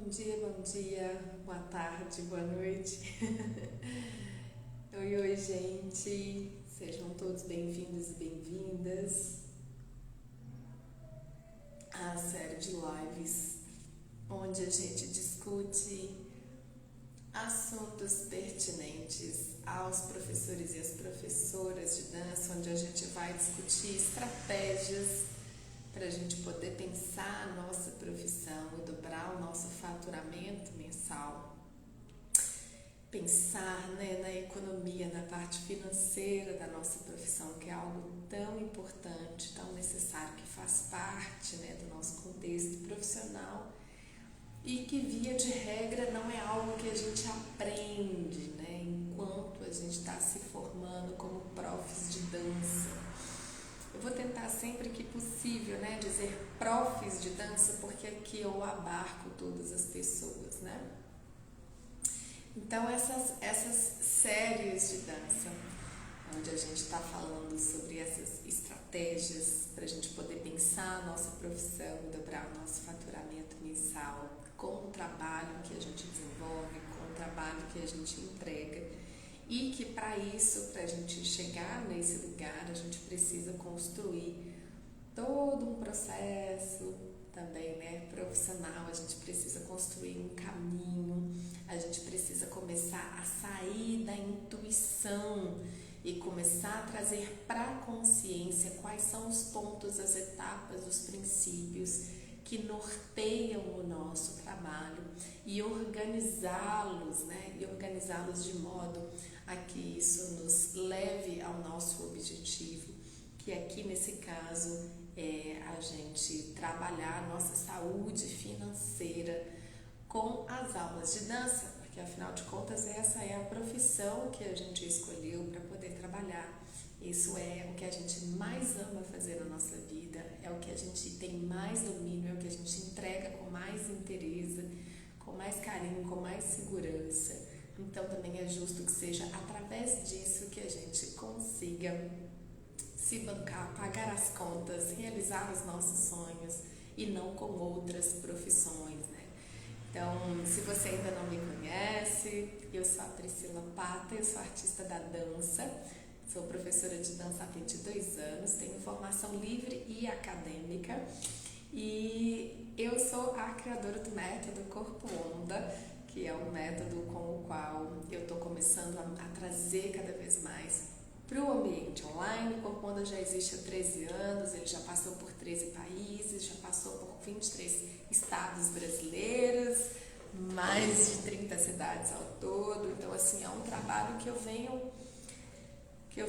Bom dia, boa tarde, boa noite. Oi, gente. Sejam todos bem-vindos e bem-vindas à série de lives onde a gente discute assuntos pertinentes aos professores e às professoras de dança, onde a gente vai discutir estratégias para a gente poder pensar a nossa profissão e dobrar o nosso faturamento mensal. Pensar na economia, na parte financeira da nossa profissão, que é algo tão importante, tão necessário, que faz parte do nosso contexto profissional e que, via de regra, não é algo que a gente aprende enquanto a gente está se formando como profs de dança. Eu vou tentar sempre que possível dizer profs de dança, porque aqui eu abarco todas as pessoas, Então essas séries de dança, onde a gente está falando sobre essas estratégias para a gente poder pensar a nossa profissão, dobrar o nosso faturamento mensal com o trabalho que a gente desenvolve, com o trabalho que a gente entrega. E que para isso, para a gente chegar nesse lugar, a gente precisa construir todo um processo também, profissional. A gente precisa construir um caminho, a gente precisa começar a sair da intuição e começar a trazer para a consciência quais são os pontos, as etapas, os princípios que norteiam o nosso trabalho e organizá-los, e organizá-los de modo a que isso nos leve ao nosso objetivo, que aqui nesse caso é a gente trabalhar a nossa saúde financeira com as aulas de dança, porque afinal de contas essa é a profissão que a gente escolheu para poder trabalhar. Isso é o que a gente mais ama fazer na nossa vida, é o que a gente tem mais domínio, é o que a gente entrega com mais interesse, com mais carinho, com mais segurança. Então também é justo que seja através disso que a gente consiga se bancar, pagar as contas, realizar os nossos sonhos e não com outras profissões, Então, se você ainda não me conhece, eu sou a Priscila Pata, eu sou artista da dança, sou professora de dança há 22 anos, tenho formação livre e acadêmica e eu sou a criadora do método Corpo Onda, que é um método com o qual eu estou começando a trazer cada vez mais para o ambiente online. O Corpo Onda já existe há 13 anos, ele já passou por 13 países, já passou por 23 estados brasileiros, mais de 30 cidades ao todo. Então, assim, é um trabalho que eu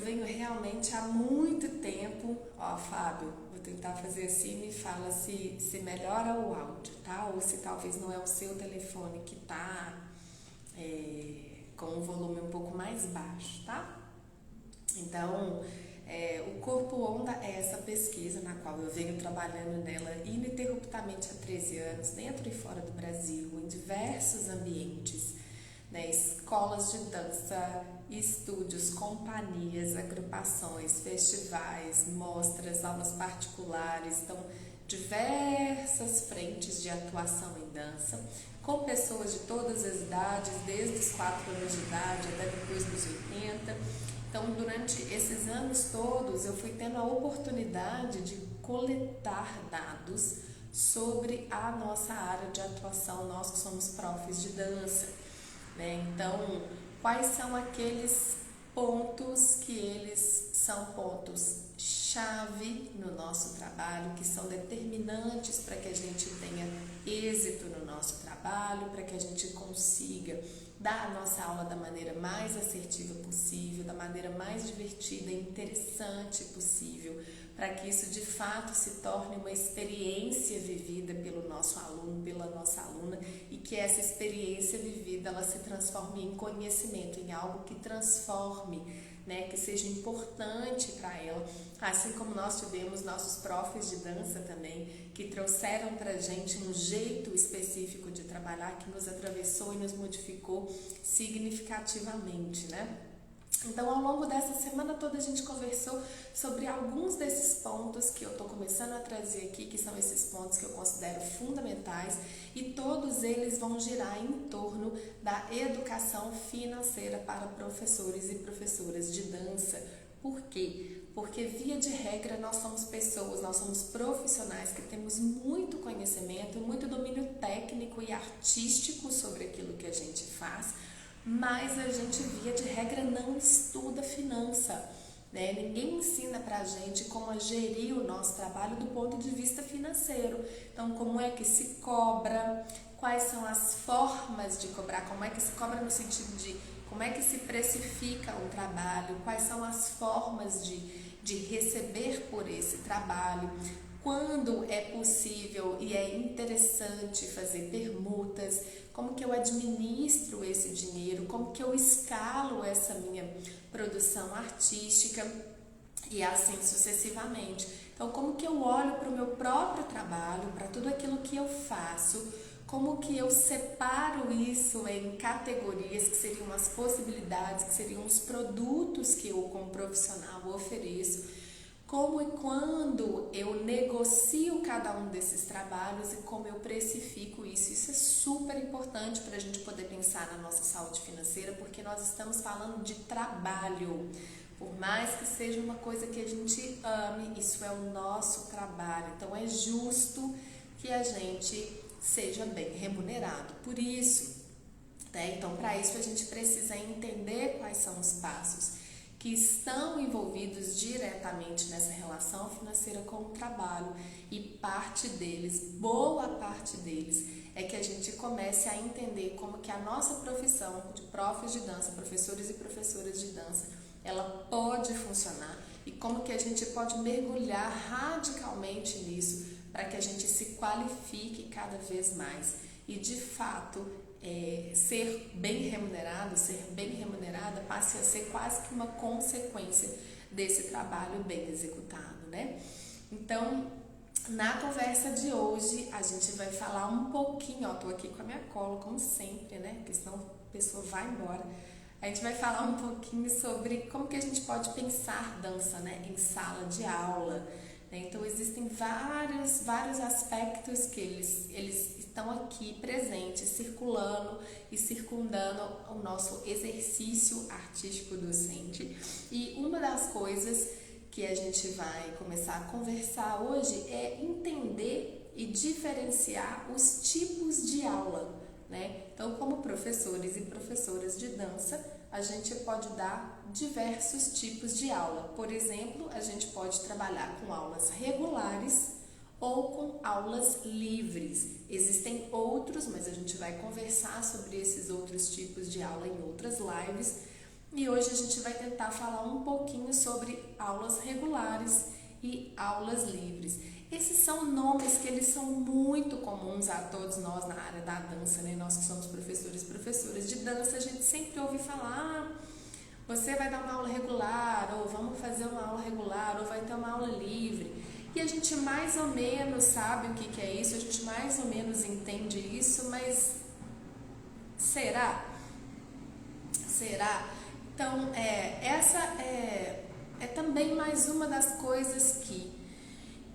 venho realmente há muito tempo. Ó, Fábio, vou tentar fazer assim, me fala se melhora o áudio, tá? Ou se talvez não é o seu telefone que tá com o volume um pouco mais baixo, tá? Então, o Corpo Onda é essa pesquisa na qual eu venho trabalhando nela ininterruptamente há 13 anos, dentro e fora do Brasil, em diversos ambientes, escolas de dança, estúdios, companhias, agrupações, festivais, mostras, aulas particulares, então diversas frentes de atuação em dança, com pessoas de todas as idades, desde os 4 anos de idade até depois dos 80. Então, durante esses anos todos, eu fui tendo a oportunidade de coletar dados sobre a nossa área de atuação, nós que somos profs de dança, Então, quais são aqueles pontos que eles são pontos-chave no nosso trabalho, que são determinantes para que a gente tenha êxito no nosso trabalho, para que a gente consiga dar a nossa aula da maneira mais assertiva possível, da maneira mais divertida e interessante possível, para que isso de fato se torne uma experiência vivida pelo nosso aluno, pela nossa aluna, e que essa experiência vivida ela se transforme em conhecimento, em algo que transforme, que seja importante para ela, assim como nós tivemos nossos profs de dança também, que trouxeram para a gente um jeito específico de trabalhar que nos atravessou e nos modificou significativamente, Então, ao longo dessa semana toda, a gente conversou sobre alguns desses pontos que eu estou começando a trazer aqui, que são esses pontos que eu considero fundamentais, e todos eles vão girar em torno da educação financeira para professores e professoras de dança. Por quê? Porque, via de regra, nós somos pessoas, nós somos profissionais que temos muito conhecimento, muito domínio técnico e artístico sobre aquilo que a gente faz, mas a gente, via de regra, não estuda finança, né? Ninguém ensina pra gente como a gerir o nosso trabalho do ponto de vista financeiro. Então, como é que se cobra, quais são as formas de cobrar, como é que se cobra no sentido de como é que se precifica um trabalho, quais são as formas de receber por esse trabalho, quando é possível e é interessante fazer permutas, como que eu administro esse dinheiro, como que eu escalo essa minha produção artística e assim sucessivamente. Então, como que eu olho para o meu próprio trabalho, para tudo aquilo que eu faço, como que eu separo isso em categorias que seriam as possibilidades, que seriam os produtos que eu como profissional ofereço, como e quando eu negocio cada um desses trabalhos e como eu precifico isso. Isso é super importante para a gente poder pensar na nossa saúde financeira, porque nós estamos falando de trabalho. Por mais que seja uma coisa que a gente ame, isso é o nosso trabalho. Então é justo que a gente seja bem remunerado por isso, né? Então, para isso a gente precisa entender quais são os passos que estão envolvidos diretamente nessa relação financeira com o trabalho, e parte deles, boa parte deles, é que a gente comece a entender como que a nossa profissão de profs de dança, professores e professoras de dança, ela pode funcionar e como que a gente pode mergulhar radicalmente nisso para que a gente se qualifique cada vez mais e, de fato, ser bem remunerado, ser bem remunerada passe a ser quase que uma consequência desse trabalho bem executado, né? Então, na conversa de hoje, a gente vai falar um pouquinho, tô aqui com a minha cola, como sempre, né? Porque senão a pessoa vai embora. A gente vai falar um pouquinho sobre como que a gente pode pensar dança, né, em sala de aula. Então, existem vários aspectos que eles estão aqui presentes, circulando e circundando o nosso exercício artístico docente. E uma das coisas que a gente vai começar a conversar hoje é entender e diferenciar os tipos de aula, né? Então, como professores e professoras de dança, a gente pode dar diversos tipos de aula. Por exemplo, a gente pode trabalhar com aulas regulares ou com aulas livres. Existem outros, mas a gente vai conversar sobre esses outros tipos de aula em outras lives. E hoje a gente vai tentar falar um pouquinho sobre aulas regulares e aulas livres. Esses são nomes que eles são muito comuns a todos nós na área da dança, né? Nós que somos professores e professoras de dança, a gente sempre ouve falar, você vai dar uma aula regular, ou vamos fazer uma aula regular, ou vai ter uma aula livre. E a gente mais ou menos sabe o que é isso, a gente mais ou menos entende isso, mas será? Será? Então, essa é também mais uma das coisas que,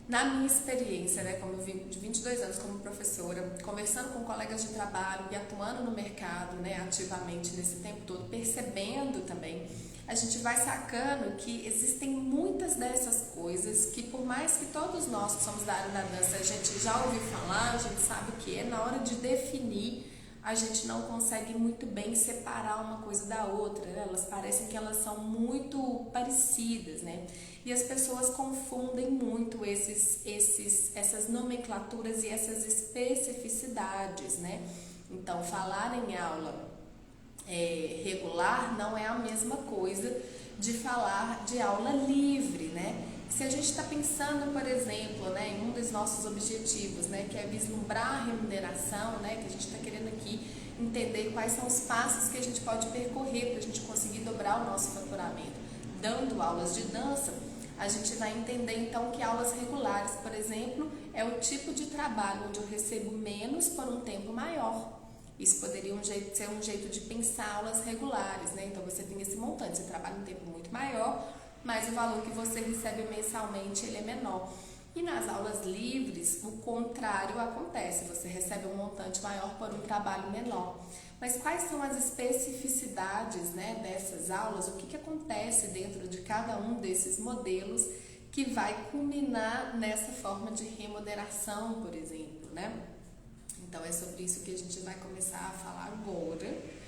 na minha experiência, né, como de 22 anos como professora, conversando com colegas de trabalho e atuando no mercado, né, ativamente nesse tempo todo, percebendo também, a gente vai sacando que existem muitas dessas coisas que, por mais que todos nós que somos da área da dança, a gente já ouviu falar, a gente sabe o que é, na hora de definir, a gente não consegue muito bem separar uma coisa da outra, né? Elas parecem que elas são muito parecidas, né? E as pessoas confundem muito essas nomenclaturas e essas especificidades, né? Então, falar em aula regular não é a mesma coisa de falar de aula livre, né? Se a gente está pensando, por exemplo, né, em um dos nossos objetivos, né, que é vislumbrar a remuneração, né, que a gente está querendo aqui entender quais são os passos que a gente pode percorrer para a gente conseguir dobrar o nosso faturamento. Dando aulas de dança, a gente vai entender então que aulas regulares, por exemplo, é o tipo de trabalho onde eu recebo menos por um tempo maior. Isso poderia ser um jeito de pensar aulas regulares, né? Então você tem esse montante, você trabalha um tempo muito maior, mas o valor que você recebe mensalmente ele é menor. E nas aulas livres, o contrário acontece, você recebe um montante maior por um trabalho menor. Mas quais são as especificidades, né, dessas aulas? O que acontece dentro de cada um desses modelos que vai culminar nessa forma de remuneração, por exemplo, né? Então é sobre isso que a gente vai começar a falar agora.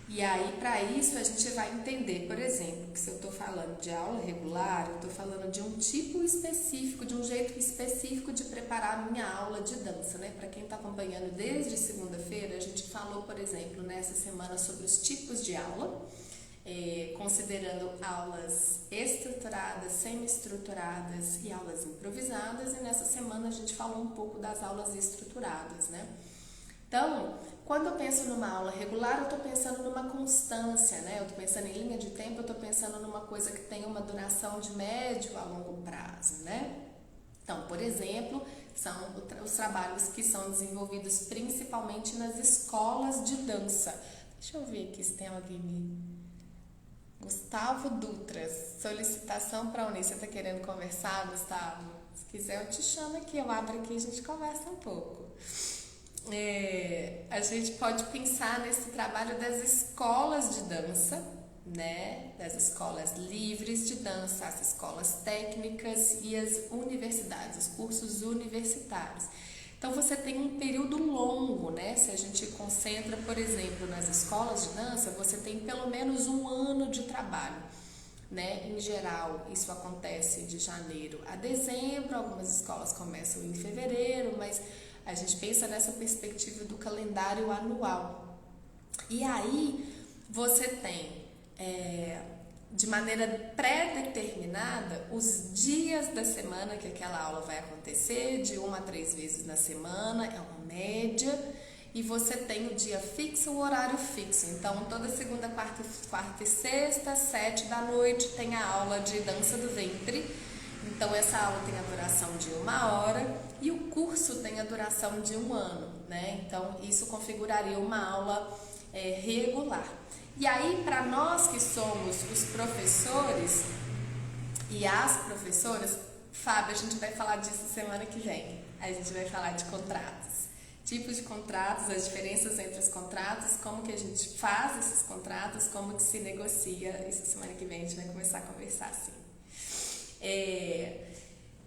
E aí, para isso, a gente vai entender, por exemplo, que se eu estou falando de aula regular, eu estou falando de um tipo específico, de um jeito específico de preparar a minha aula de dança, né? Para quem está acompanhando desde segunda-feira, a gente falou, por exemplo, nessa semana sobre os tipos de aula, considerando aulas estruturadas, semi-estruturadas e aulas improvisadas, e nessa semana a gente falou um pouco das aulas estruturadas, né? Então, quando eu penso numa aula regular, eu estou pensando numa constância, né? Eu estou pensando em linha de tempo, eu estou pensando numa coisa que tem uma duração de médio a longo prazo, né? Então, por exemplo, são os trabalhos que são desenvolvidos principalmente nas escolas de dança. Deixa eu ver aqui se tem alguém me... Gustavo Dutra, solicitação para unir. Você está querendo conversar, Gustavo? Se quiser eu te chamo aqui, eu abro aqui e a gente conversa um pouco. A gente pode pensar nesse trabalho das escolas de dança, né? Das escolas livres de dança, as escolas técnicas e as universidades, os cursos universitários. Então você tem um período longo, né? Se a gente concentra, por exemplo, nas escolas de dança, você tem pelo menos um ano de trabalho, né? Em geral, isso acontece de janeiro a dezembro, algumas escolas começam em fevereiro, mas a gente pensa nessa perspectiva do calendário anual. E aí você tem, de maneira pré-determinada, os dias da semana que aquela aula vai acontecer, de 1 a 3 vezes na semana, é uma média, e você tem o dia fixo, o horário fixo. Então, toda segunda, quarta e sexta, 7 da noite, tem a aula de dança do ventre. Então, essa aula tem a duração de 1 hora e o curso tem a duração de 1 ano, né? Então, isso configuraria uma aula regular. E aí, para nós que somos os professores e as professoras, Fábio, a gente vai falar disso semana que vem. A gente vai falar de contratos, tipos de contratos, as diferenças entre os contratos, como que a gente faz esses contratos, como que se negocia. Isso semana que vem a gente vai começar a conversar assim.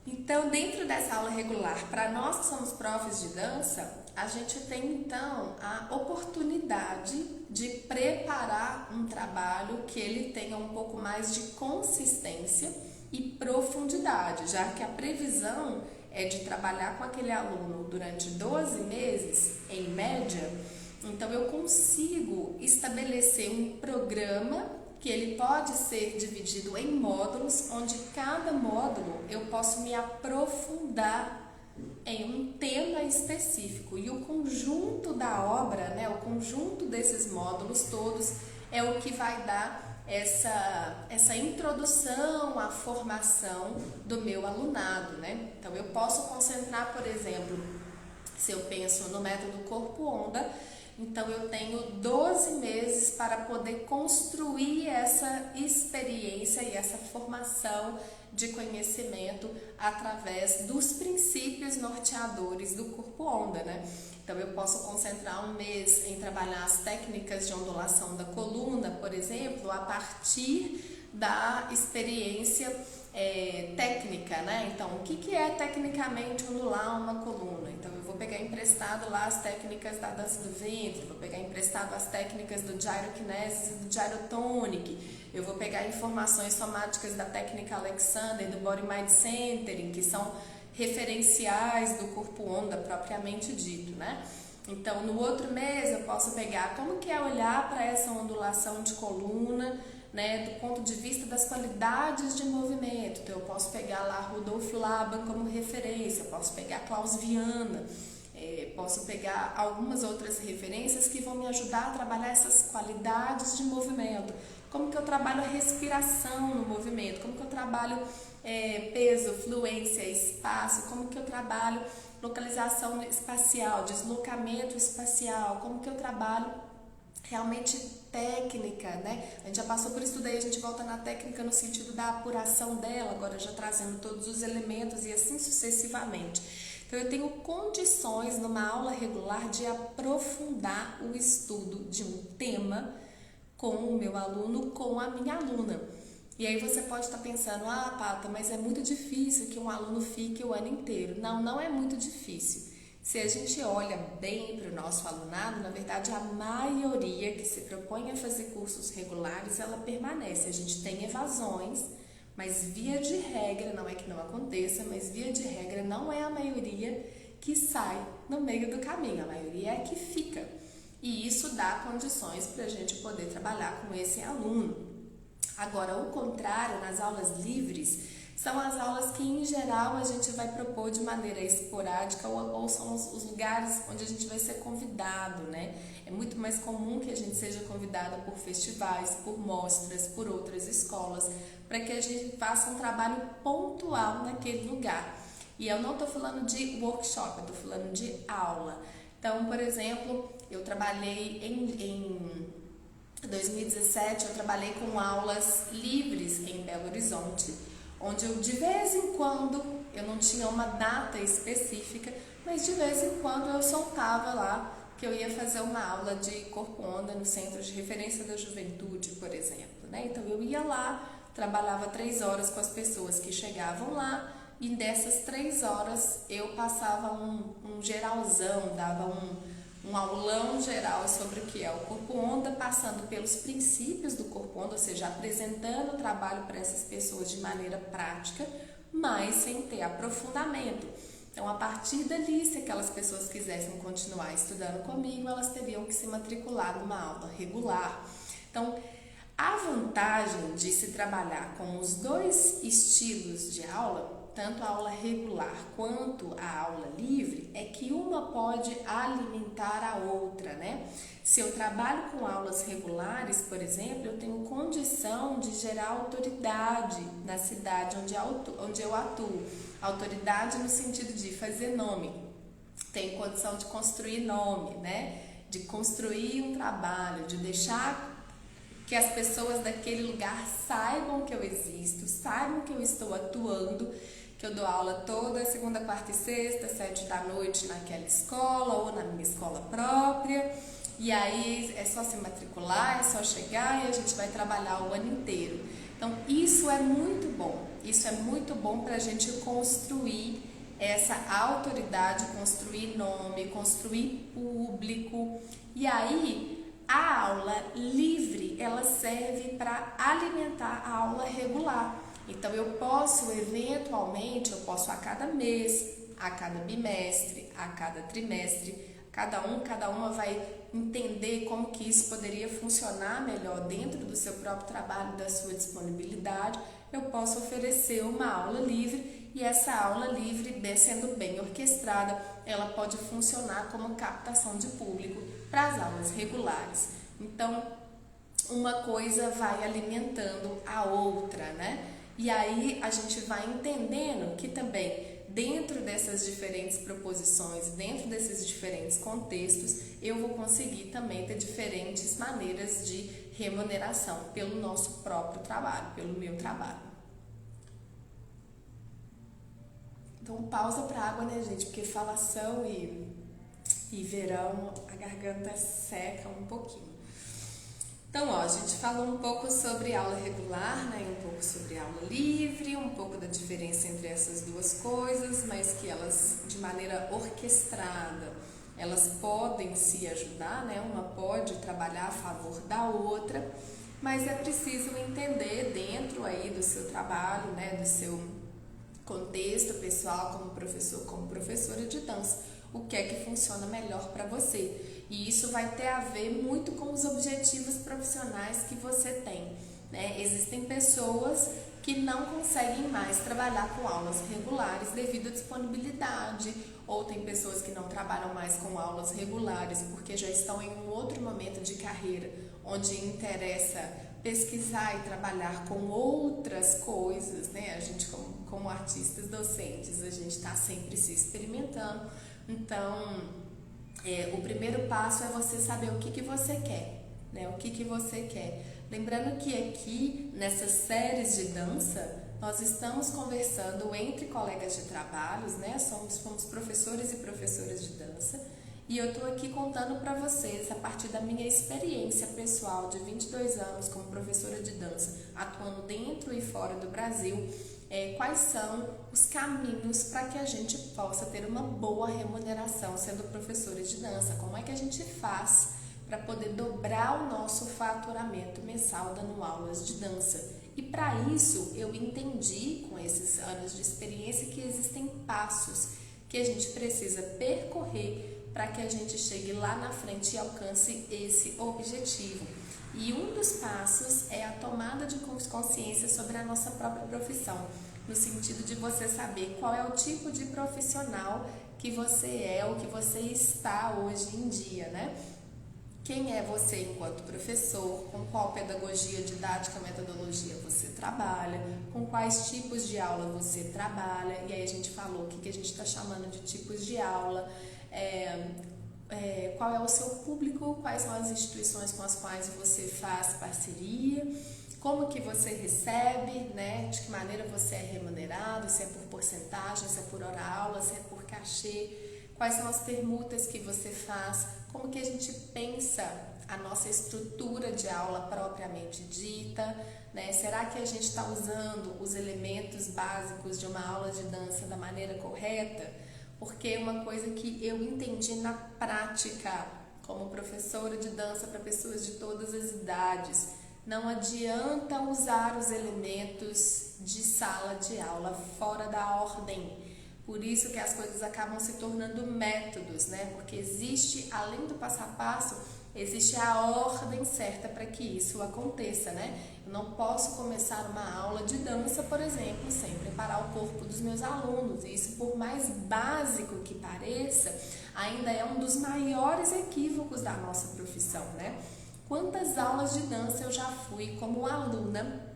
Então, dentro dessa aula regular, para nós que somos profs de dança, a gente tem então a oportunidade de preparar um trabalho que ele tenha um pouco mais de consistência e profundidade, já que a previsão é de trabalhar com aquele aluno durante 12 meses, em média. Então eu consigo estabelecer um programa que ele pode ser dividido em módulos, onde cada módulo eu posso me aprofundar em um tema específico, e o conjunto da obra, né, o conjunto desses módulos todos é o que vai dar essa introdução à formação do meu alunado, né? Então eu posso concentrar, por exemplo, se eu penso no método corpo-onda, então eu tenho 12 meses para poder construir essa experiência e essa formação de conhecimento através dos princípios norteadores do corpo-onda, né? Então eu posso concentrar um mês em trabalhar as técnicas de ondulação da coluna, por exemplo, a partir da experiência técnica, né? Então, o que é tecnicamente ondular uma coluna? Então, eu vou pegar emprestado lá as técnicas da dança do ventre, vou pegar emprestado as técnicas do gyrokinesis e do gyrotonic, eu vou pegar informações somáticas da técnica Alexander, do Body Mind Centering, que são referenciais do corpo-onda propriamente dito, né? Então, no outro mês, eu posso pegar como que é olhar para essa ondulação de coluna, né, do ponto de vista das qualidades de movimento. Então eu posso pegar lá Rudolf Laban como referência, posso pegar Klaus Viana, posso pegar algumas outras referências que vão me ajudar a trabalhar essas qualidades de movimento. Como que eu trabalho a respiração no movimento, como que eu trabalho peso, fluência, espaço, como que eu trabalho localização espacial, deslocamento espacial, como que eu trabalho realmente técnica, né? A gente já passou por isso daí, a gente volta na técnica no sentido da apuração dela, agora já trazendo todos os elementos e assim sucessivamente. Então, eu tenho condições numa aula regular de aprofundar o estudo de um tema com o meu aluno, com a minha aluna. E aí você pode estar pensando, Pata, mas é muito difícil que um aluno fique o ano inteiro. Não, não é muito difícil. Se a gente olha bem para o nosso alunado, na verdade a maioria que se propõe a fazer cursos regulares, ela permanece. A gente tem evasões, mas via de regra, não é que não aconteça, mas via de regra não é a maioria que sai no meio do caminho, a maioria é que fica. E isso dá condições para a gente poder trabalhar com esse aluno. Agora, o contrário, nas aulas livres, são as aulas que, em geral, a gente vai propor de maneira esporádica ou são os lugares onde a gente vai ser convidado, né? É muito mais comum que a gente seja convidado por festivais, por mostras, por outras escolas, para que a gente faça um trabalho pontual naquele lugar. E eu não estou falando de workshop, eu estou falando de aula. Então, por exemplo, eu trabalhei em 2017, eu trabalhei com aulas livres em Belo Horizonte, onde eu de vez em quando, eu não tinha uma data específica, mas de vez em quando eu soltava lá que eu ia fazer uma aula de corpo-onda no Centro de Referência da Juventude, por exemplo, né? Então eu ia lá, trabalhava 3 horas com as pessoas que chegavam lá e dessas 3 horas eu passava um geralzão, dava um aulão geral sobre o que é o corpo-onda, passando pelos princípios do corpo-onda, ou seja, apresentando o trabalho para essas pessoas de maneira prática, mas sem ter aprofundamento. Então, a partir dali, se aquelas pessoas quisessem continuar estudando comigo, elas teriam que se matricular numa aula regular. Então, a vantagem de se trabalhar com os dois estilos de aula, tanto a aula regular quanto a aula livre, é que uma pode alimentar a outra, né? Se eu trabalho com aulas regulares, por exemplo, eu tenho condição de gerar autoridade na cidade onde eu atuo. Autoridade no sentido de fazer nome. Tenho condição de construir nome, né? De construir um trabalho, de deixar que as pessoas daquele lugar saibam que eu existo, saibam que eu estou atuando, que eu dou aula toda segunda, quarta e sexta, 7 da noite naquela escola ou na minha escola própria. E aí é só se matricular, é só chegar e a gente vai trabalhar o ano inteiro. Então isso é muito bom para a gente construir essa autoridade, construir nome, construir público. E aí a aula livre, ela serve para alimentar a aula regular. Então eu posso eventualmente, a cada mês, a cada bimestre, a cada trimestre, cada uma vai entender como que isso poderia funcionar melhor dentro do seu próprio trabalho, da sua disponibilidade. Eu posso oferecer uma aula livre e essa aula livre, sendo bem orquestrada, ela pode funcionar como captação de público para as aulas regulares. Então, uma coisa vai alimentando a outra, né? E aí a gente vai entendendo que também dentro dessas diferentes proposições, dentro desses diferentes contextos, eu vou conseguir também ter diferentes maneiras de remuneração pelo nosso próprio trabalho, pelo meu trabalho. Então pausa para água, né, gente? Porque falação e verão, a garganta seca um pouquinho. Então, a gente falou um pouco sobre aula regular, né, um pouco sobre aula livre, um pouco da diferença entre essas duas coisas, mas que elas, de maneira orquestrada, elas podem se ajudar, né, uma pode trabalhar a favor da outra, mas é preciso entender dentro aí do seu trabalho, né, do seu contexto pessoal como professor, como professora de dança, o que é que funciona melhor para você. E isso vai ter a ver muito com os objetivos profissionais que você tem, né? Existem pessoas que não conseguem mais trabalhar com aulas regulares devido à disponibilidade, ou tem pessoas que não trabalham mais com aulas regulares porque já estão em um outro momento de carreira, onde interessa pesquisar e trabalhar com outras coisas, né? A gente, como como artistas docentes, a gente está sempre se experimentando. Então, o primeiro passo é você saber o que você quer, né? O que você quer. Lembrando que aqui, nessas séries de dança, nós estamos conversando entre colegas de trabalhos, né? Fomos professores e professoras de dança, e eu estou aqui contando para vocês, a partir da minha experiência pessoal de 22 anos como professora de dança, atuando dentro e fora do Brasil, quais são os caminhos para que a gente possa ter uma boa remuneração sendo professores de dança. Como é que a gente faz para poder dobrar o nosso faturamento mensal dando aulas de dança? E para isso eu entendi, com esses anos de experiência, que existem passos que a gente precisa percorrer para que a gente chegue lá na frente e alcance esse objetivo. E um dos passos é a tomada de consciência sobre a nossa própria profissão, no sentido de você saber qual é o tipo de profissional que você é ou que você está hoje em dia, né? Quem é você enquanto professor, com qual pedagogia, didática, metodologia você trabalha, com quais tipos de aula você trabalha, e aí a gente falou o que a gente está chamando de tipos de aula, qual é o seu público, quais são as instituições com as quais você faz parceria, como que você recebe, né? De que maneira você é remunerado, se é por porcentagem, se é por hora aula, se é por cachê, quais são as permutas que você faz, como que a gente pensa a nossa estrutura de aula propriamente dita, né? Será que a gente está usando os elementos básicos de uma aula de dança da maneira correta? Porque uma coisa que eu entendi na prática, como professora de dança para pessoas de todas as idades, não adianta usar os elementos de sala de aula fora da ordem. Por isso que as coisas acabam se tornando métodos, né? Porque existe, além do passo a passo, existe a ordem certa para que isso aconteça, né? Eu não posso começar uma aula de dança, por exemplo, sem preparar o corpo dos meus alunos. E isso, por mais básico que pareça, ainda é um dos maiores equívocos da nossa profissão, né? Quantas aulas de dança eu já fui como aluna,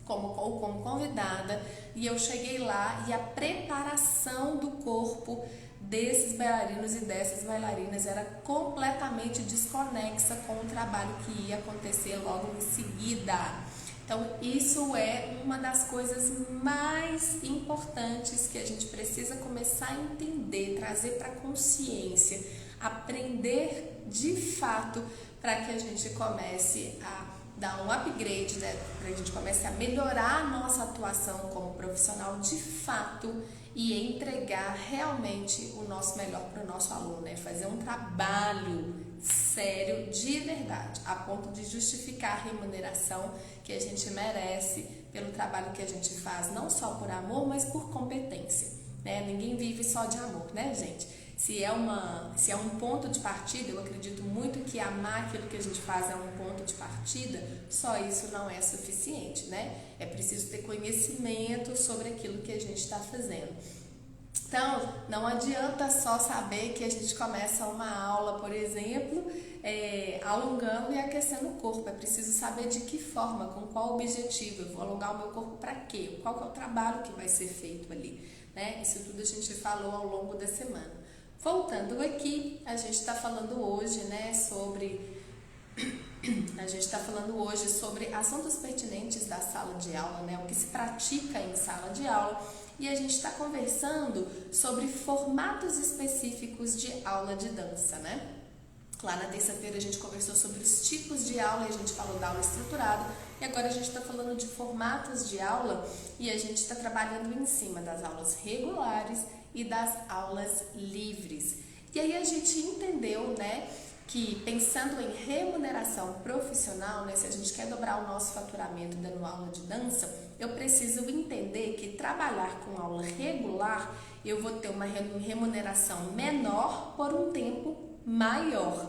ou como convidada, e eu cheguei lá e a preparação do corpo desses bailarinos e dessas bailarinas era completamente desconexa com o trabalho que ia acontecer logo em seguida. Então, isso é uma das coisas mais importantes que a gente precisa começar a entender, trazer para a consciência, aprender de fato, para que a gente comece a dar um upgrade, né? Para que a gente comece a melhorar a nossa atuação como profissional de fato e entregar realmente o nosso melhor para o nosso aluno, né? Fazer um trabalho sério, de verdade, a ponto de justificar a remuneração que a gente merece pelo trabalho que a gente faz, não só por amor, mas por competência, né? Ninguém vive só de amor, né, gente? Se é um ponto de partida, eu acredito muito que amar aquilo que a gente faz é um ponto de partida, só isso não é suficiente, né? É preciso ter conhecimento sobre aquilo que a gente está fazendo. Então, não adianta só saber que a gente começa uma aula, por exemplo, alongando e aquecendo o corpo. É preciso saber de que forma, com qual objetivo. Eu vou alongar o meu corpo para quê? Qual que é o trabalho que vai ser feito ali, né? Isso tudo a gente falou ao longo da semana. Voltando aqui, a gente está falando hoje, né, sobre assuntos pertinentes da sala de aula, né, o que se pratica em sala de aula, e a gente está conversando sobre formatos específicos de aula de dança, né? Lá na terça-feira a gente conversou sobre os tipos de aula e a gente falou da aula estruturada, e agora a gente está falando de formatos de aula e a gente está trabalhando em cima das aulas regulares e das aulas livres. E aí a gente entendeu, né, que pensando em remuneração profissional, né, se a gente quer dobrar o nosso faturamento dando aula de dança, eu preciso entender que trabalhar com aula regular, eu vou ter uma remuneração menor por um tempo maior,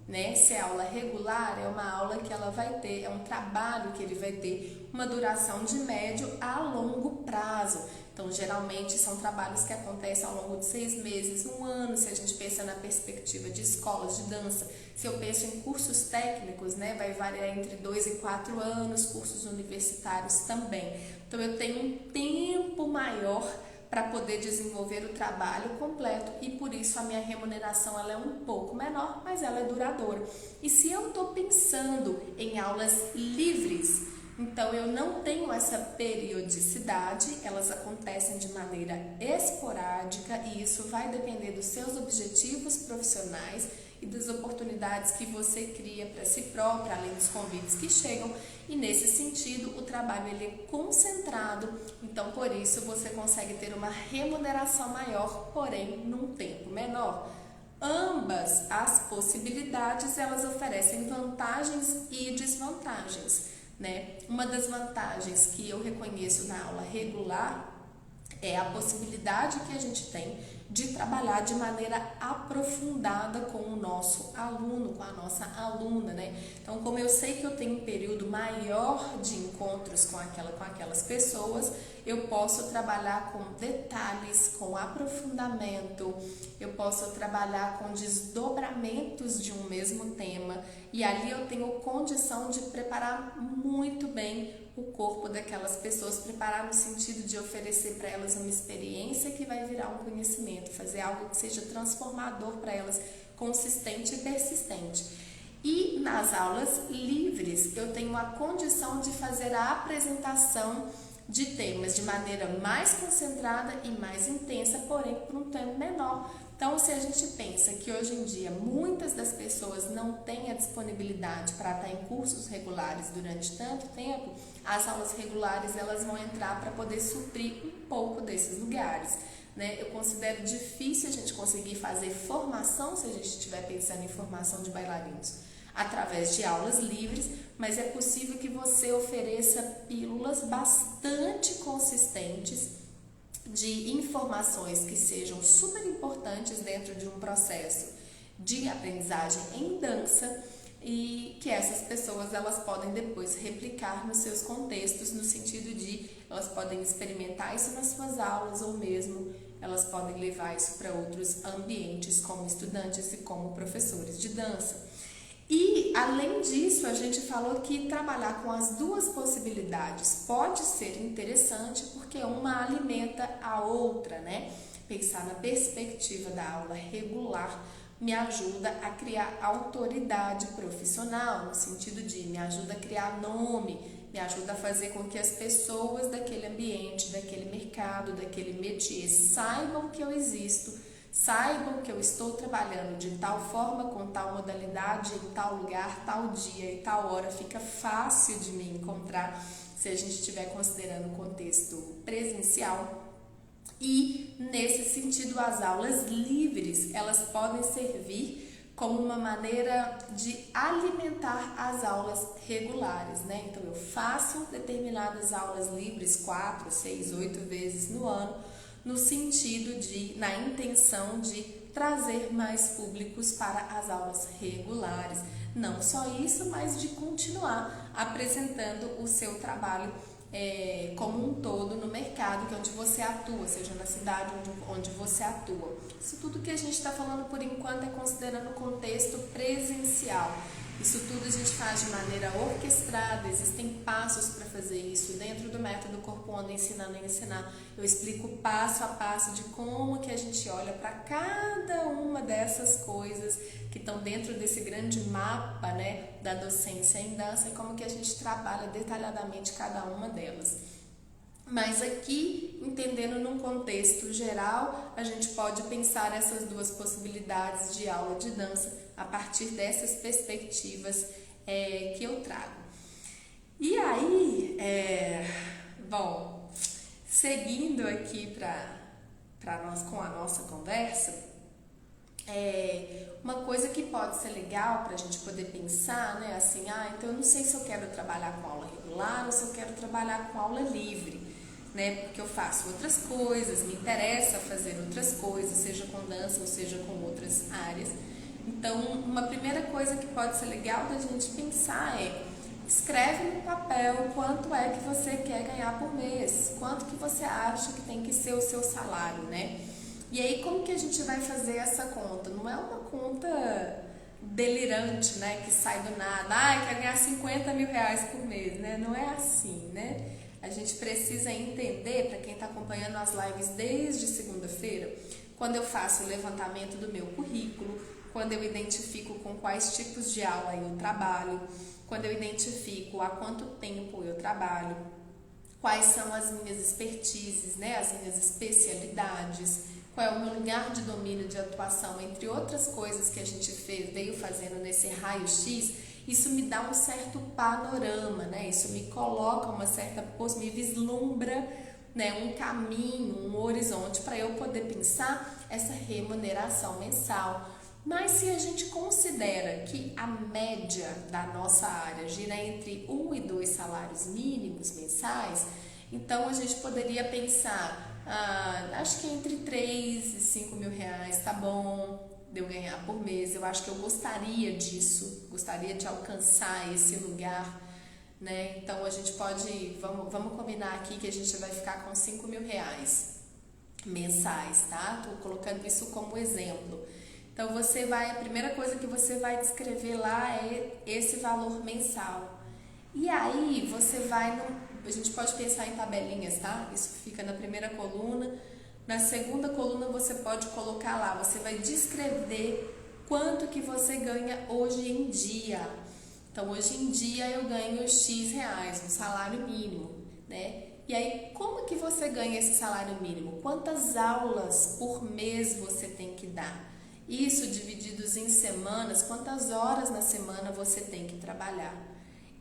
né? Se é aula regular, é uma aula que ela vai ter, é um trabalho que ele vai ter uma duração de médio a longo prazo. Então, geralmente, são trabalhos que acontecem ao longo de 6 meses, 1 ano, se a gente pensa na perspectiva de escolas de dança, Se eu penso em cursos técnicos, né, vai variar entre 2 e 4 anos, cursos universitários também. Então eu tenho um tempo maior para poder desenvolver o trabalho completo e por isso a minha remuneração ela é um pouco menor, mas ela é duradoura. E se eu estou pensando em aulas livres, então eu não tenho essa periodicidade, elas acontecem de maneira esporádica e isso vai depender dos seus objetivos profissionais e das oportunidades que você cria para si própria, além dos convites que chegam. E nesse sentido, o trabalho ele é concentrado, então por isso você consegue ter uma remuneração maior, porém num tempo menor. Ambas as possibilidades, elas oferecem vantagens e desvantagens, né? Uma das vantagens que eu reconheço na aula regular é a possibilidade que a gente tem de trabalhar de maneira aprofundada com o nosso aluno, com a nossa aluna, né? Então, como eu sei que eu tenho um período maior de encontros com aquelas pessoas, eu posso trabalhar com detalhes, com aprofundamento, eu posso trabalhar com desdobramentos de um mesmo tema e ali eu tenho condição de preparar muito bem o corpo daquelas pessoas, preparar no sentido de oferecer para elas uma experiência que vai virar um conhecimento, fazer algo que seja transformador para elas, consistente e persistente. E nas aulas livres, eu tenho a condição de fazer a apresentação de temas de maneira mais concentrada e mais intensa, porém por um tempo menor. Então, se a gente pensa que hoje em dia muitas das pessoas não têm a disponibilidade para estar em cursos regulares durante tanto tempo, as aulas regulares elas vão entrar para poder suprir um pouco desses lugares, né? Eu considero difícil a gente conseguir fazer formação, se a gente estiver pensando em formação de bailarinos, através de aulas livres, mas é possível que você ofereça pílulas bastante consistentes de informações que sejam super importantes dentro de um processo de aprendizagem em dança e que essas pessoas elas podem depois replicar nos seus contextos, no sentido de elas podem experimentar isso nas suas aulas ou mesmo elas podem levar isso para outros ambientes como estudantes e como professores de dança. E, além disso, a gente falou que trabalhar com as duas possibilidades pode ser interessante porque uma alimenta a outra, né? Pensar na perspectiva da aula regular me ajuda a criar autoridade profissional, no sentido de me ajuda a criar nome, me ajuda a fazer com que as pessoas daquele ambiente, daquele mercado, daquele métier saibam que eu existo, saibam que eu estou trabalhando de tal forma, com tal modalidade, em tal lugar, tal dia e tal hora. Fica fácil de me encontrar se a gente estiver considerando o contexto presencial. E, nesse sentido, as aulas livres, elas podem servir como uma maneira de alimentar as aulas regulares, né? Então, eu faço determinadas aulas livres 4, 6, 8 vezes no ano, no sentido de, na intenção de trazer mais públicos para as aulas regulares. Não só isso, mas de continuar apresentando o seu trabalho como um todo no mercado, que é onde você atua, seja na cidade onde você atua. Isso tudo que a gente está falando por enquanto é considerando o contexto presencial. Isso tudo a gente faz de maneira orquestrada, existem passos para fazer isso. Dentro do método Corpo Onda Ensinando a Ensinar, eu explico passo a passo de como que a gente olha para cada uma dessas coisas que estão dentro desse grande mapa, né, da docência em dança e como que a gente trabalha detalhadamente cada uma delas. Mas aqui, entendendo num contexto geral, a gente pode pensar essas duas possibilidades de aula de dança a partir dessas perspectivas que eu trago. E aí, seguindo aqui com a nossa conversa, uma coisa que pode ser legal para a gente poder pensar, né, assim, então eu não sei se eu quero trabalhar com aula regular ou se eu quero trabalhar com aula livre, né, porque eu faço outras coisas, me interessa fazer outras coisas, seja com dança ou seja com outras áreas. Então, uma primeira coisa que pode ser legal da gente pensar escreve no papel quanto é que você quer ganhar por mês, quanto que você acha que tem que ser o seu salário, né? E aí, como que a gente vai fazer essa conta? Não é uma conta delirante, né, que sai do nada, ai, quer ganhar 50 mil reais por mês, né? Não é assim, né? A gente precisa entender, para quem está acompanhando as lives desde segunda-feira, quando eu faço o levantamento do meu currículo, quando eu identifico com quais tipos de aula eu trabalho, quando eu identifico há quanto tempo eu trabalho, quais são as minhas expertises, né, as minhas especialidades, qual é o meu lugar de domínio de atuação, entre outras coisas que a gente veio fazendo nesse raio-x, isso me dá um certo panorama, né? Isso me coloca uma certa, me vislumbra, né, um caminho, um horizonte para eu poder pensar essa remuneração mensal. Mas se a gente considera que a média da nossa área gira entre 1 e 2 salários mínimos mensais, então a gente poderia pensar, acho que entre 3 e 5 mil reais tá bom de eu ganhar por mês. Eu acho que eu gostaria disso, gostaria de alcançar esse lugar, né? Então a gente pode, vamos combinar aqui que a gente vai ficar com 5 mil reais mensais, tá? Tô colocando isso como exemplo. Então a primeira coisa que você vai descrever lá é esse valor mensal. E aí a gente pode pensar em tabelinhas, tá? Isso fica na primeira coluna. Na segunda coluna você pode colocar lá, você vai descrever quanto que você ganha hoje em dia. Então hoje em dia eu ganho X reais, um salário mínimo, né? E aí como que você ganha esse salário mínimo? Quantas aulas por mês você tem que dar? Isso divididos em semanas, quantas horas na semana você tem que trabalhar?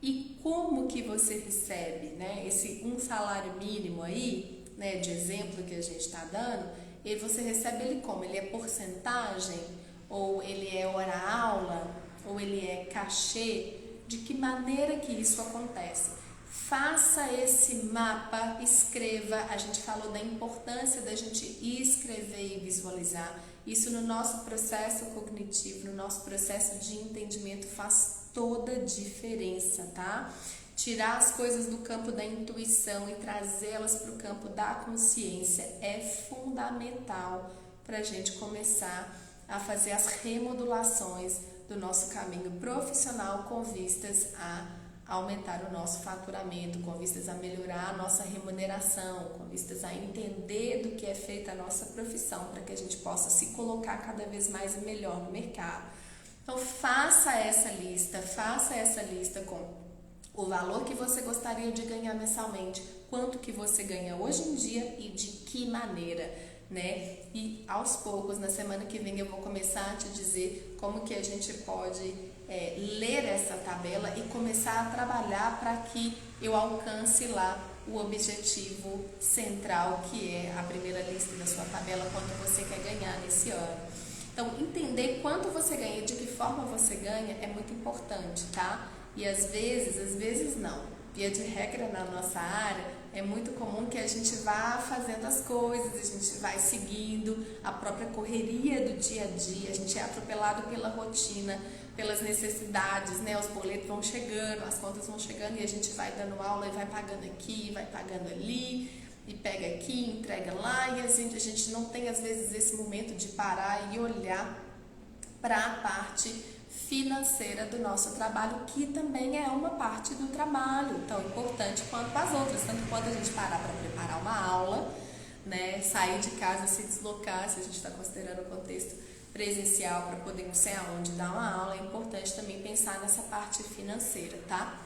E como que você recebe, né, esse um salário mínimo aí, né, de exemplo que a gente está dando, e você recebe ele como? Ele é porcentagem? Ou ele é hora-aula? Ou ele é cachê? De que maneira que isso acontece? Faça esse mapa, escreva. A gente falou da importância da gente escrever e visualizar. Isso no nosso processo cognitivo, no nosso processo de entendimento faz toda a diferença, tá? Tirar as coisas do campo da intuição e trazê-las para o campo da consciência é fundamental para a gente começar a fazer as remodulações do nosso caminho profissional com vistas a aumentar o nosso faturamento, com vistas a melhorar a nossa remuneração, com vistas a entender do que é feita a nossa profissão, para que a gente possa se colocar cada vez mais e melhor no mercado. Então faça essa lista com o valor que você gostaria de ganhar mensalmente, quanto que você ganha hoje em dia e de que maneira, né? E aos poucos, na semana que vem, eu vou começar a te dizer como que a gente pode ler essa tabela e começar a trabalhar para que eu alcance lá o objetivo central, que é a primeira lista da sua tabela, quanto você quer ganhar nesse ano. Então, entender quanto você ganha e de que forma você ganha é muito importante, tá? E às vezes não. Via de regra, na nossa área, é muito comum que a gente vá fazendo as coisas, a gente vai seguindo a própria correria do dia a dia, a gente é atropelado pela rotina, pelas necessidades, né? Os boletos vão chegando, as contas vão chegando e a gente vai dando aula e vai pagando aqui, vai pagando ali, e pega aqui, entrega lá, e a gente não tem às vezes esse momento de parar e olhar para a parte financeira do nosso trabalho, que também é uma parte do trabalho tão importante quanto as outras, tanto quando a gente parar para preparar uma aula, né, sair de casa, se deslocar, se a gente está considerando o contexto presencial para poder não sei aonde dar uma aula, é importante também pensar nessa parte financeira, tá?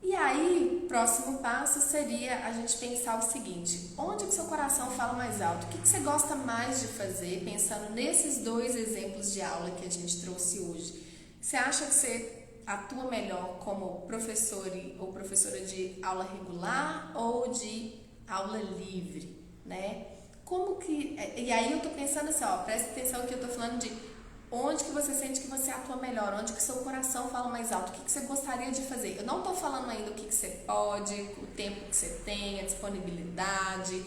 E aí, próximo passo seria a gente pensar o seguinte: onde que seu coração fala mais alto? O que você gosta mais de fazer, pensando nesses dois exemplos de aula que a gente trouxe hoje? Você acha que você atua melhor como professor ou professora de aula regular ou de aula livre, né? E aí eu tô pensando assim, ó, presta atenção que eu tô falando de onde que você sente que você atua melhor, onde que seu coração fala mais alto, o que você gostaria de fazer. Eu não estou falando ainda o que você pode, o tempo que você tem, a disponibilidade,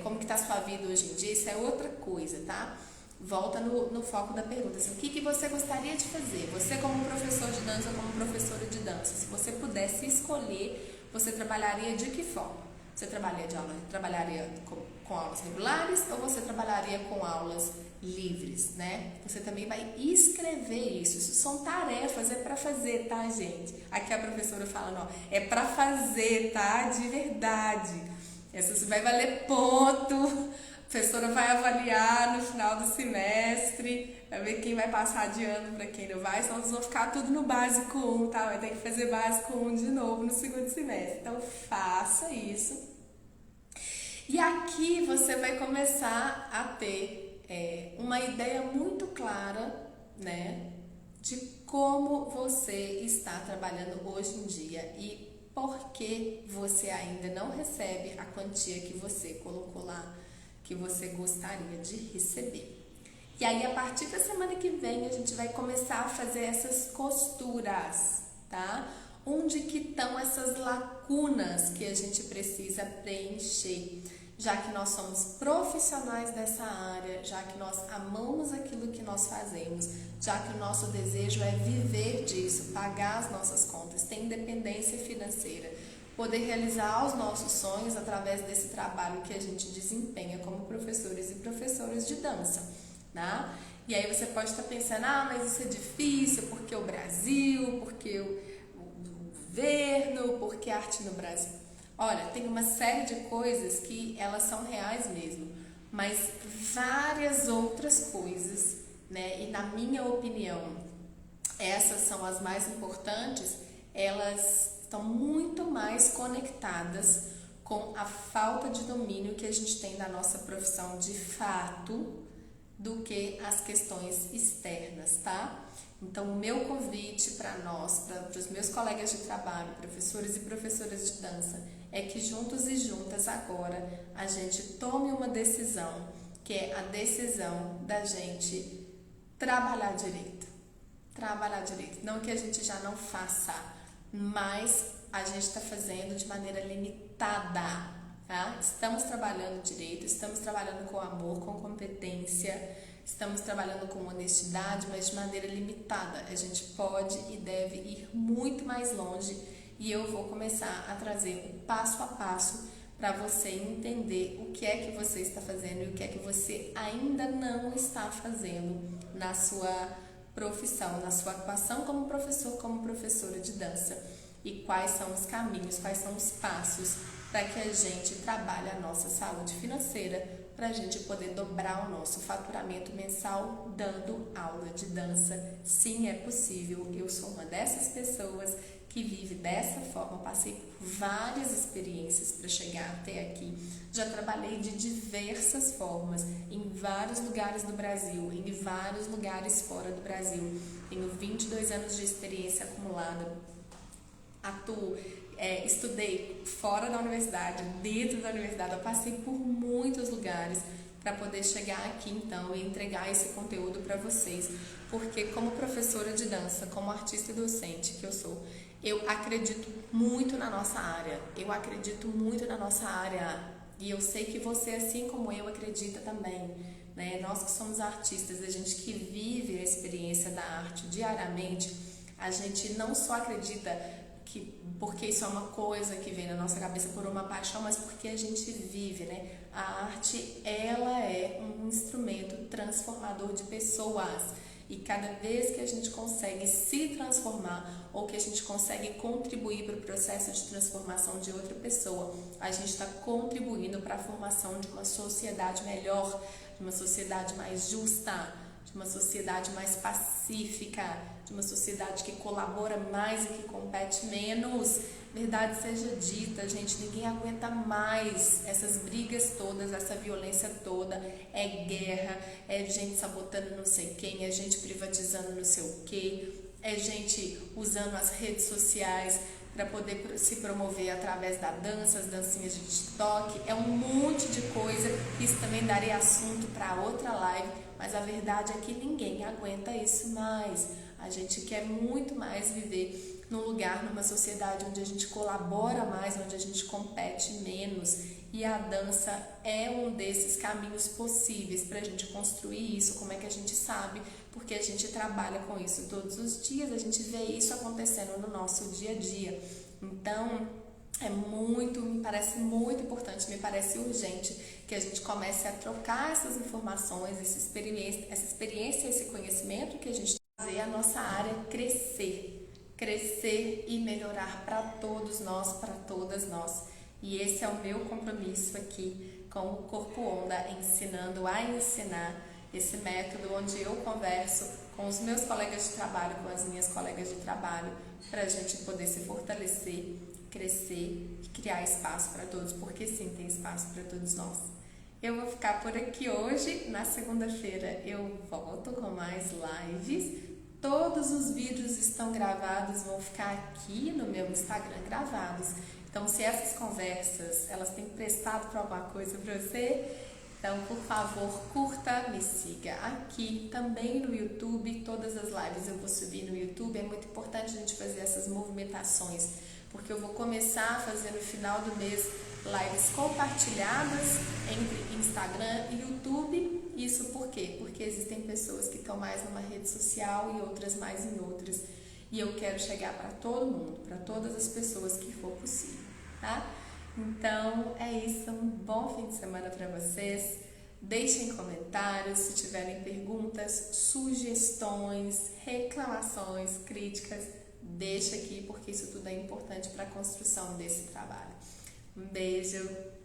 como que está a sua vida hoje em dia, isso é outra coisa, tá? Volta no foco da pergunta, assim, o que você gostaria de fazer? Você como professor de dança ou como professora de dança, se você pudesse escolher, você trabalharia de que forma? Você trabalharia com aulas regulares ou você trabalharia com aulas livres, né? Você também vai escrever isso. Isso são tarefas, é para fazer, tá, gente? Aqui a professora fala, ó, é para fazer, tá? De verdade. Essa vai valer ponto. A professora vai avaliar no final do semestre, vai ver quem vai passar de ano para quem não vai, senão vocês vão ficar tudo no básico 1, tá? Vai ter que fazer básico 1 de novo no segundo semestre. Então, faça isso. E aqui você vai começar a ter uma ideia muito clara, né, de como você está trabalhando hoje em dia e por que você ainda não recebe a quantia que você colocou lá, que você gostaria de receber. E aí, a partir da semana que vem, a gente vai começar a fazer essas costuras, tá? Onde que estão essas lacunas que a gente precisa preencher? Já que nós somos profissionais dessa área, já que nós amamos aquilo que nós fazemos, já que o nosso desejo é viver disso, pagar as nossas contas, ter independência financeira, poder realizar os nossos sonhos através desse trabalho que a gente desempenha como professores e professoras de dança, tá? E aí você pode estar pensando, mas isso é difícil, porque o Brasil, porque o governo, porque a arte no Brasil. Olha, tem uma série de coisas que elas são reais mesmo, mas várias outras coisas, né? E na minha opinião, essas são as mais importantes, elas estão muito mais conectadas com a falta de domínio que a gente tem da nossa profissão de fato do que as questões externas, tá? Então, o meu convite para nós, para os meus colegas de trabalho, professores e professoras de dança, é que juntos e juntas agora a gente tome uma decisão, que é a decisão da gente trabalhar direito. Trabalhar direito. Não que a gente já não faça, mas a gente está fazendo de maneira limitada, tá? Estamos trabalhando direito, estamos trabalhando com amor, com competência, estamos trabalhando com honestidade, mas de maneira limitada. A gente pode e deve ir muito mais longe e eu vou começar a trazer o passo a passo para você entender o que é que você está fazendo e o que é que você ainda não está fazendo na sua profissão, na sua atuação como professor, como professora de dança. E quais são os caminhos, quais são os passos para que a gente trabalhe a nossa saúde financeira, para a gente poder dobrar o nosso faturamento mensal dando aula de dança. Sim, é possível. Eu sou uma dessas pessoas que vive dessa forma, passei por várias experiências para chegar até aqui. Já trabalhei de diversas formas, em vários lugares do Brasil, em vários lugares fora do Brasil. Tenho 22 anos de experiência acumulada. Atuo, estudei fora da universidade, dentro da universidade, eu passei por muitos lugares para poder chegar aqui então e entregar esse conteúdo para vocês, porque como professora de dança, como artista e docente que eu sou, eu acredito muito na nossa área, e eu sei que você, assim como eu, acredita também, né? Nós que somos artistas, a gente que vive a experiência da arte diariamente, a gente não só acredita porque isso é uma coisa que vem na nossa cabeça por uma paixão, mas porque a gente vive, né? A arte, ela é um instrumento transformador de pessoas. E cada vez que a gente consegue se transformar ou que a gente consegue contribuir para o processo de transformação de outra pessoa, a gente está contribuindo para a formação de uma sociedade melhor, de uma sociedade mais justa, de uma sociedade mais pacífica, de uma sociedade que colabora mais e que compete menos. Verdade seja dita, gente, ninguém aguenta mais essas brigas todas, essa violência toda. É guerra, é gente sabotando não sei quem, é gente privatizando não sei o que, é gente usando as redes sociais para poder se promover através da dança, as dancinhas de TikTok. É um monte de coisa, isso também daria assunto para outra live, mas a verdade é que ninguém aguenta isso mais. A gente quer muito mais viver num lugar, numa sociedade onde a gente colabora mais, onde a gente compete menos, e a dança é um desses caminhos possíveis para a gente construir isso. Como é que a gente sabe? Porque a gente trabalha com isso todos os dias, a gente vê isso acontecendo no nosso dia a dia. Então, me parece muito importante, me parece urgente que a gente comece a trocar essas informações, essa experiência, esse conhecimento que a gente fazer a nossa área crescer e melhorar para todos nós, para todas nós. E esse é o meu compromisso aqui com o Corpo Onda, ensinando a ensinar, esse método onde eu converso com os meus colegas de trabalho, com as minhas colegas de trabalho, para a gente poder se fortalecer, crescer e criar espaço para todos, porque sim, tem espaço para todos nós. Eu vou ficar por aqui hoje. Na segunda-feira eu volto com mais lives. Todos os vídeos estão gravados, vão ficar aqui no meu Instagram gravados. Então, se essas conversas, elas têm prestado para alguma coisa para você, então, por favor, curta, me siga aqui, também no YouTube. Todas as lives eu vou subir no YouTube. É muito importante a gente fazer essas movimentações, porque eu vou começar a fazer no final do mês lives compartilhadas entre Instagram e YouTube. Isso por quê? Porque existem pessoas que estão mais numa rede social e outras mais em outras. E eu quero chegar para todo mundo, para todas as pessoas que for possível, tá? Então é isso, um bom fim de semana para vocês. Deixem comentários se tiverem perguntas, sugestões, reclamações, críticas. Deixa aqui, porque isso tudo é importante para a construção desse trabalho. Um beijo!